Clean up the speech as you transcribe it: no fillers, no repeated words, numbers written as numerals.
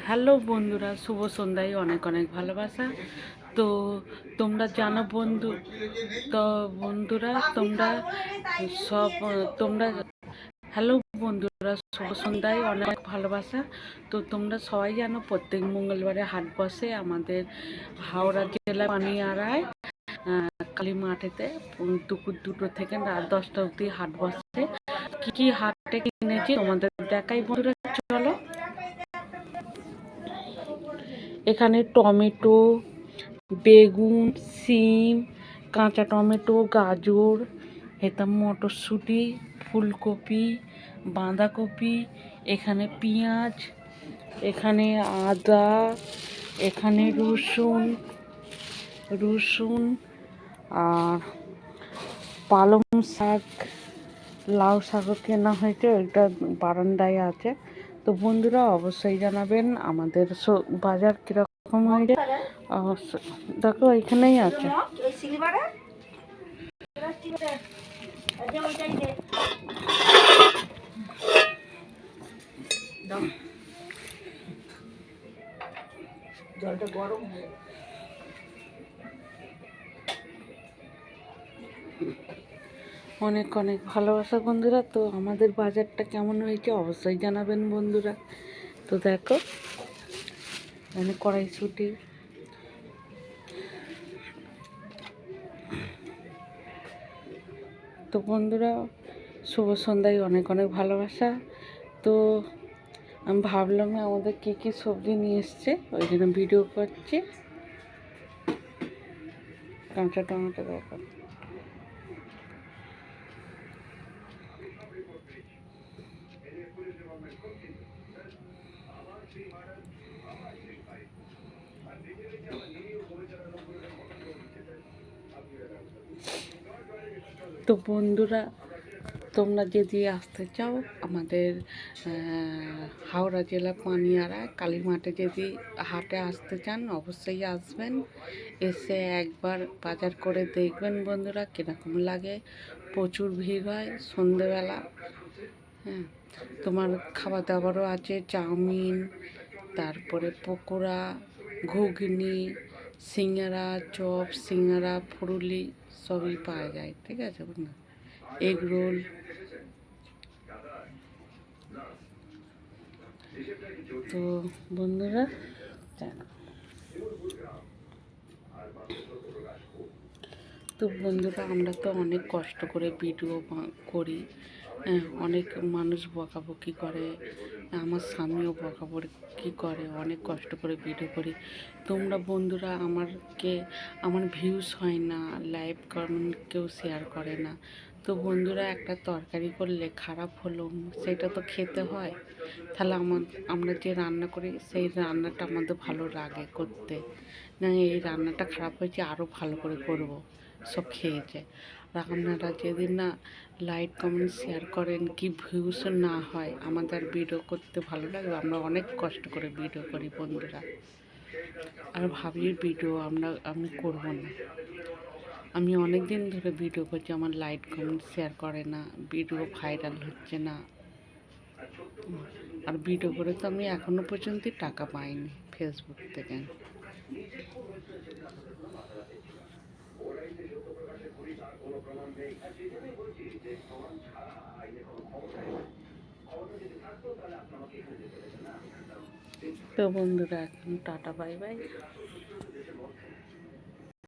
Hello বন্ধুরা, শুভ সন্ধ্যায় অনেক অনেক ভালোবাসা। তো তোমরা জানো তো বন্ধুরা তোমরা সব তোমরা হ্যালো বন্ধুরা, শুভ সন্ধ্যায় অনেক অনেক ভালোবাসা। তো তোমরা সবাই জানো প্রত্যেক মঙ্গলবারে হাট বসে আমাদের হাওড়া জেলা পানিয়ারায় কালী মাঠেতে। দুপুর 2টো থেকে রাত 10টা অবধি হাট বসে। কি কি হাটে কিনেছি তোমাদের দেখাই বন্ধুরা, চলো। এখানে টমেটো, বেগুন, সিম, কাঁচা টমেটো, গাজর, এটা মটরশুঁটি, ফুলকপি, বাঁধাকপি, এখানে পেঁয়াজ, এখানে আদা, এখানে রসুন আর পালং শাক, লাউ শাকও কেনা হয়েছে, ওইটা বারান্দায় আছে। তো বন্ধুরা অবশ্যই জানাবেন আমাদের বাজার কীরকম হয়েছে। দেখো এখানেই আছে। জলটা গরম হয়ে অনেক অনেক ভালোবাসা বন্ধুরা। তো আমাদের বাজারটা কেমন হয়েছে অবশ্যই জানাবেন বন্ধুরা। তো দেখো এখানে কড়াইশুঁটি, তো বন্ধুরা শুভ সন্ধ্যায় অনেক অনেক ভালোবাসা। তো আমি ভাবলাম আমাদের কী কী সবজি নিয়ে এসছে, ওই জন্য ভিডিও করছি। কাঁচা টমেটো দরকার। তো বন্ধুরা তোমরা যদি আসতে চাও আমাদের হাওড়া জেলা পানিয়ারায় কালী মাঠে যদি হাটে আসতে চান অবশ্যই আসবেন। এসে একবার বাজার করে দেখবেন বন্ধুরা কীরকম লাগে। প্রচুর ভিড় হয় সন্ধেবেলা। হ্যাঁ, তোমার খাবার দাবারও আছে, চাউমিন, তারপরে পকোড়া, ঘুগনি, সিঙ্গারা, চপ, সিঙ্গারা, ফুরুলি সবই পাওয়া যায়। ঠিক আছে বন্ধু, এগ রোল। তো বন্ধুরা আমরা তো অনেক কষ্ট করে ভিডিও করি। অনেক মানুষ বকাবকি করে, আমার স্বামীও বকাবকি করে, অনেক কষ্ট করে ভিডিও করি। তোমরা বন্ধুরা আমার ভিউজ হয় না, লাইভ কমেন্ট কেউ শেয়ার করে না। তো বন্ধুরা একটা তরকারি করলে খারাপ হলো সেটা তো খেতে হয়, তাহলে আমরা যে রান্না করি সেই রান্নাটা আমাদের ভালো লাগে করতে। না এই রান্নাটা খারাপ হয়েছে, আরও ভালো করে করব, সব খেয়েছে। আর আপনারা যেদিন না লাইক কমেন্ট শেয়ার করেন, কি ভিউজ না হয়, আমাদের ভিডিও করতে ভালো লাগবে। আমরা অনেক কষ্ট করে ভিডিও করি বন্ধুরা, আর ভাবি ভিডিও আমি করব না। আমি অনেক দিন ধরে ভিডিও করছি, আমার লাইক কমেন্ট শেয়ার করে না, ভিডিও ভাইরাল হচ্ছে না। আর ভিডিও করে তো আমি এখনো পর্যন্ত টাকা পাইনি ফেসবুক থেকে। তো বন্ধুরা এখন টাটা বাই বাই।